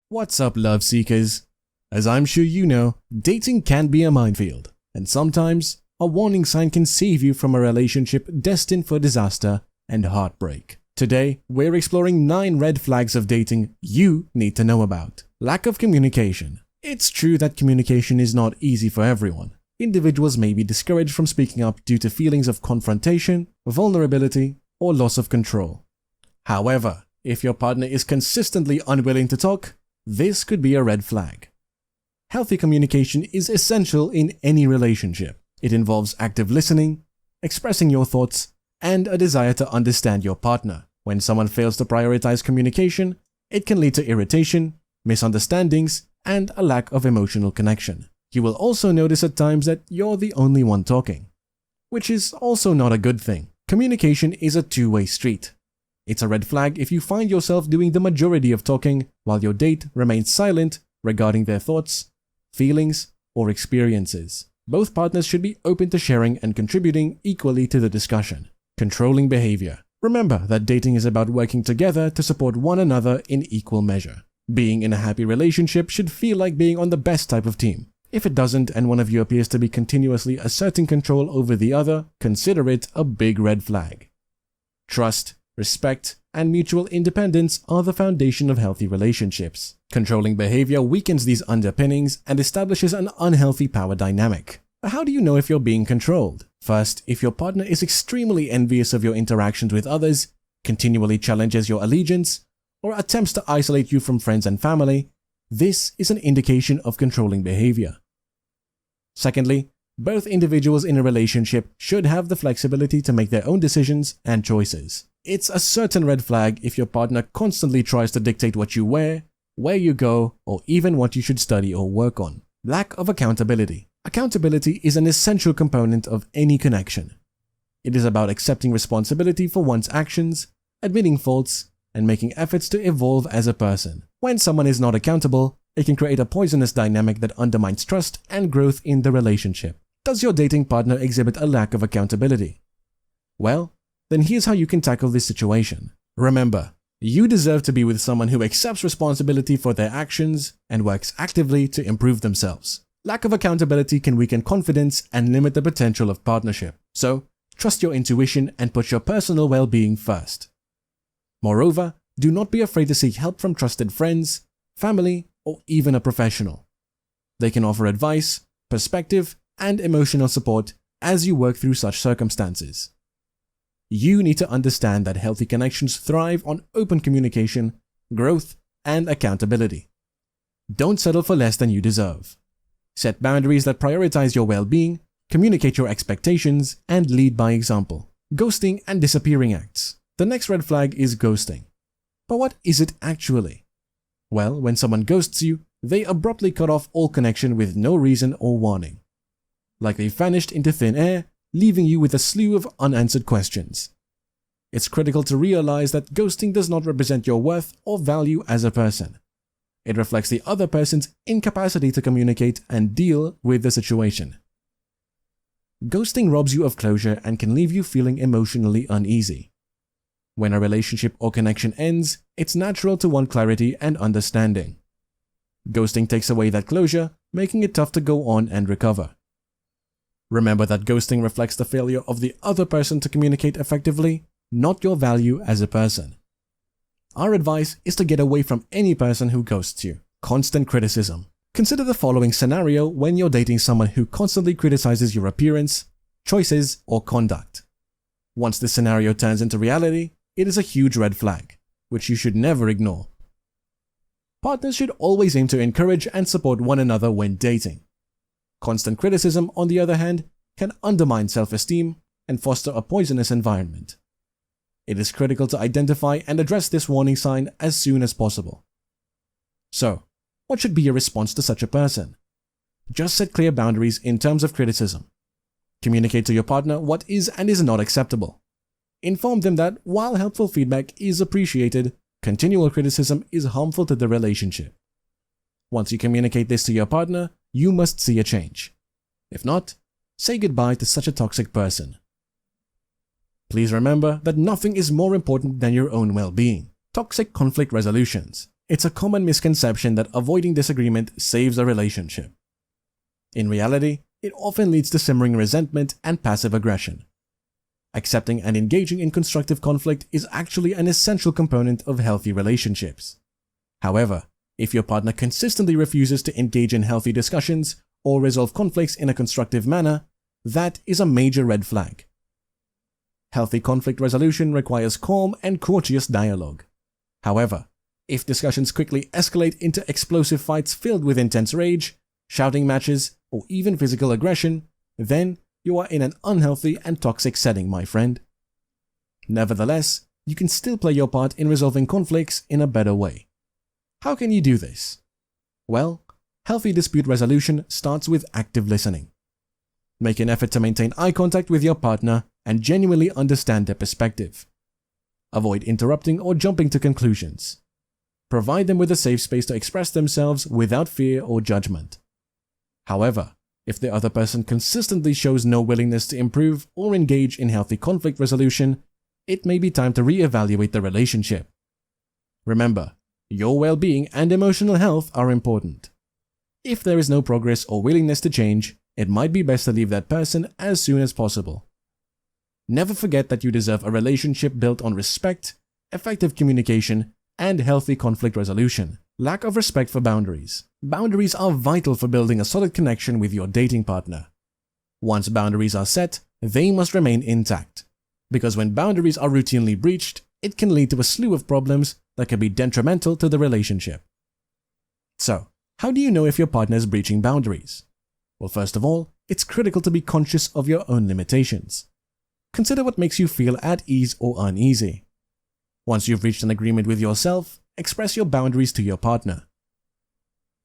What's up, love seekers? As I'm sure you know, dating can be a minefield, and sometimes a warning sign can save you from a relationship destined for disaster and heartbreak. Today, we're exploring 9 red flags of dating you need to know about. Lack of communication. It's true that communication is not easy for everyone. Individuals may be discouraged from speaking up due to feelings of confrontation, vulnerability, or loss of control. However, if your partner is consistently unwilling to talk, this could be a red flag. Healthy communication is essential in any relationship. It involves active listening, expressing your thoughts, and a desire to understand your partner. When someone fails to prioritize communication, it can lead to irritation, misunderstandings, and a lack of emotional connection. You will also notice at times that you're the only one talking, which is also not a good thing. Communication is a two-way street. It's a red flag if you find yourself doing the majority of talking while your date remains silent regarding their thoughts, feelings, or experiences. Both partners should be open to sharing and contributing equally to the discussion. Controlling behavior. Remember that dating is about working together to support one another in equal measure. Being in a happy relationship should feel like being on the best type of team. If it doesn't and one of you appears to be continuously asserting control over the other, consider it a big red flag. Trust, respect, and mutual independence are the foundation of healthy relationships. Controlling behavior weakens these underpinnings and establishes an unhealthy power dynamic. How do you know if you're being controlled? First, if your partner is extremely envious of your interactions with others, continually challenges your allegiance, or attempts to isolate you from friends and family, this is an indication of controlling behavior. Secondly, both individuals in a relationship should have the flexibility to make their own decisions and choices. It's a certain red flag if your partner constantly tries to dictate what you wear, where you go, or even what you should study or work on. Lack of accountability. Accountability is an essential component of any connection. It is about accepting responsibility for one's actions, admitting faults, and making efforts to evolve as a person. When someone is not accountable, it can create a poisonous dynamic that undermines trust and growth in the relationship. Does your dating partner exhibit a lack of accountability? Well, then here's how you can tackle this situation. Remember, you deserve to be with someone who accepts responsibility for their actions and works actively to improve themselves. Lack of accountability can weaken confidence and limit the potential of partnership. So, trust your intuition and put your personal well-being first. Moreover, do not be afraid to seek help from trusted friends, family, or even a professional. They can offer advice, perspective, and emotional support as you work through such circumstances. You need to understand that healthy connections thrive on open communication, growth, and accountability. Don't settle for less than you deserve. Set boundaries that prioritize your well-being, communicate your expectations, and lead by example. Ghosting and disappearing acts. The next red flag is ghosting. But what is it actually? Well, when someone ghosts you, they abruptly cut off all connection with no reason or warning. Like they vanished into thin air, leaving you with a slew of unanswered questions. It's critical to realize that ghosting does not represent your worth or value as a person. It reflects the other person's incapacity to communicate and deal with the situation. Ghosting robs you of closure and can leave you feeling emotionally uneasy. When a relationship or connection ends, it's natural to want clarity and understanding. Ghosting takes away that closure, making it tough to go on and recover. Remember that ghosting reflects the failure of the other person to communicate effectively, not your value as a person. Our advice is to get away from any person who ghosts you. Constant criticism. Consider the following scenario when you're dating someone who constantly criticizes your appearance, choices, or conduct. Once this scenario turns into reality, it is a huge red flag, which you should never ignore. Partners should always aim to encourage and support one another when dating. Constant criticism, on the other hand, can undermine self-esteem and foster a poisonous environment. It is critical to identify and address this warning sign as soon as possible. So, what should be your response to such a person? Just set clear boundaries in terms of criticism. Communicate to your partner what is and is not acceptable. Inform them that while helpful feedback is appreciated, continual criticism is harmful to the relationship. Once you communicate this to your partner, you must see a change. If not, say goodbye to such a toxic person. Please remember that nothing is more important than your own well-being. Toxic conflict resolutions. it's a common misconception that avoiding disagreement saves a relationship. In reality, it often leads to simmering resentment and passive aggression. Accepting and engaging in constructive conflict is actually an essential component of healthy relationships. However, if your partner consistently refuses to engage in healthy discussions or resolve conflicts in a constructive manner, that is a major red flag. Healthy conflict resolution requires calm and courteous dialogue. However, if discussions quickly escalate into explosive fights filled with intense rage, shouting matches, or even physical aggression, then you are in an unhealthy and toxic setting, my friend. Nevertheless, you can still play your part in resolving conflicts in a better way. How can you do this? Well, healthy dispute resolution starts with active listening. Make an effort to maintain eye contact with your partner and genuinely understand their perspective. Avoid interrupting or jumping to conclusions. Provide them with a safe space to express themselves without fear or judgment. However, if the other person consistently shows no willingness to improve or engage in healthy conflict resolution, it may be time to reevaluate the relationship. Remember, your well-being and emotional health are important. If there is no progress or willingness to change, it might be best to leave that person as soon as possible. Never forget that you deserve a relationship built on respect, effective communication, and healthy conflict resolution. Lack of respect for boundaries. Boundaries are vital for building a solid connection with your dating partner. Once boundaries are set, they must remain intact. Because when boundaries are routinely breached, it can lead to a slew of problems that can be detrimental to the relationship. So, how do you know if your partner is breaching boundaries? Well, first of all, it's critical to be conscious of your own limitations. Consider what makes you feel at ease or uneasy. Once you've reached an agreement with yourself, express your boundaries to your partner.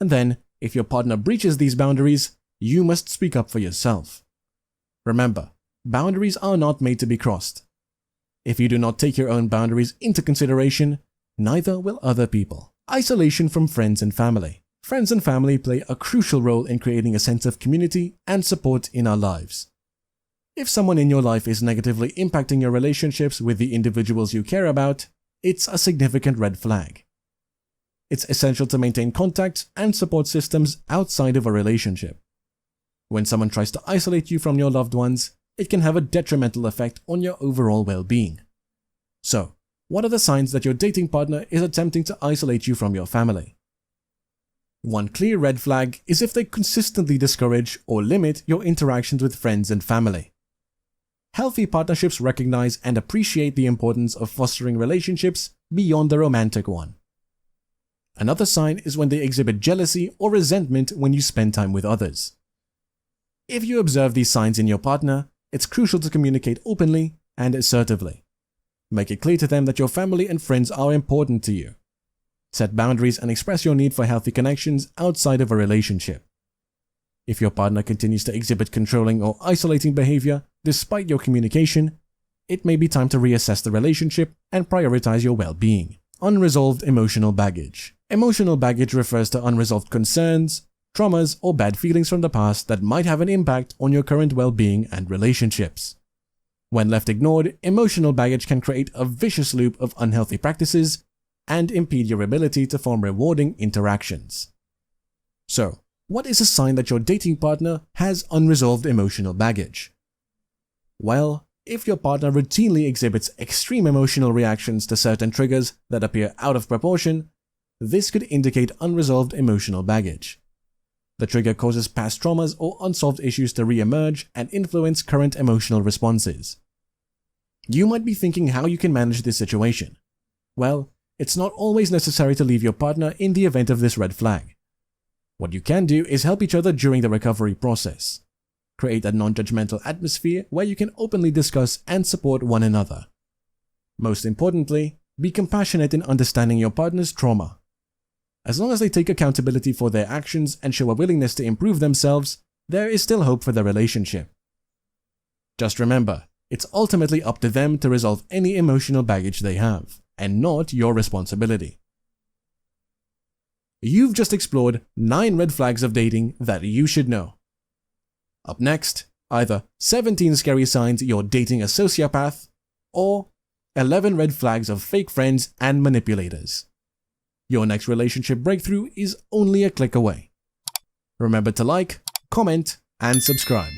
And then, if your partner breaches these boundaries, you must speak up for yourself. Remember, boundaries are not made to be crossed. If you do not take your own boundaries into consideration, neither will other people. Isolation from friends and family. Friends and family play a crucial role in creating a sense of community and support in our lives. If someone in your life is negatively impacting your relationships with the individuals you care about, it's a significant red flag. It's essential to maintain contact and support systems outside of a relationship. When someone tries to isolate you from your loved ones, it can have a detrimental effect on your overall well-being. So, what are the signs that your dating partner is attempting to isolate you from your family? One clear red flag is if they consistently discourage or limit your interactions with friends and family. Healthy partnerships recognize and appreciate the importance of fostering relationships beyond the romantic one. Another sign is when they exhibit jealousy or resentment when you spend time with others. If you observe these signs in your partner, it's crucial to communicate openly and assertively. Make it clear to them that your family and friends are important to you. Set boundaries and express your need for healthy connections outside of a relationship. If your partner continues to exhibit controlling or isolating behavior despite your communication, it may be time to reassess the relationship and prioritize your well-being. Unresolved emotional baggage. Emotional baggage refers to unresolved concerns, traumas, or bad feelings from the past that might have an impact on your current well-being and relationships. When left ignored, emotional baggage can create a vicious loop of unhealthy practices and impede your ability to form rewarding interactions. So, what is a sign that your dating partner has unresolved emotional baggage? Well, if your partner routinely exhibits extreme emotional reactions to certain triggers that appear out of proportion, this could indicate unresolved emotional baggage. The trigger causes past traumas or unsolved issues to re-emerge and influence current emotional responses. You might be thinking how you can manage this situation. Well, it's not always necessary to leave your partner in the event of this red flag. What you can do is help each other during the recovery process. Create a non-judgmental atmosphere where you can openly discuss and support one another. Most importantly, be compassionate in understanding your partner's trauma. As long as they take accountability for their actions and show a willingness to improve themselves, there is still hope for the relationship. Just remember, it's ultimately up to them to resolve any emotional baggage they have, and not your responsibility. You've just explored 9 red flags of dating that you should know. Up next, either 17 scary signs you're dating a sociopath, or 11 red flags of fake friends and manipulators. Your next relationship breakthrough is only a click away. Remember to like, comment, and subscribe.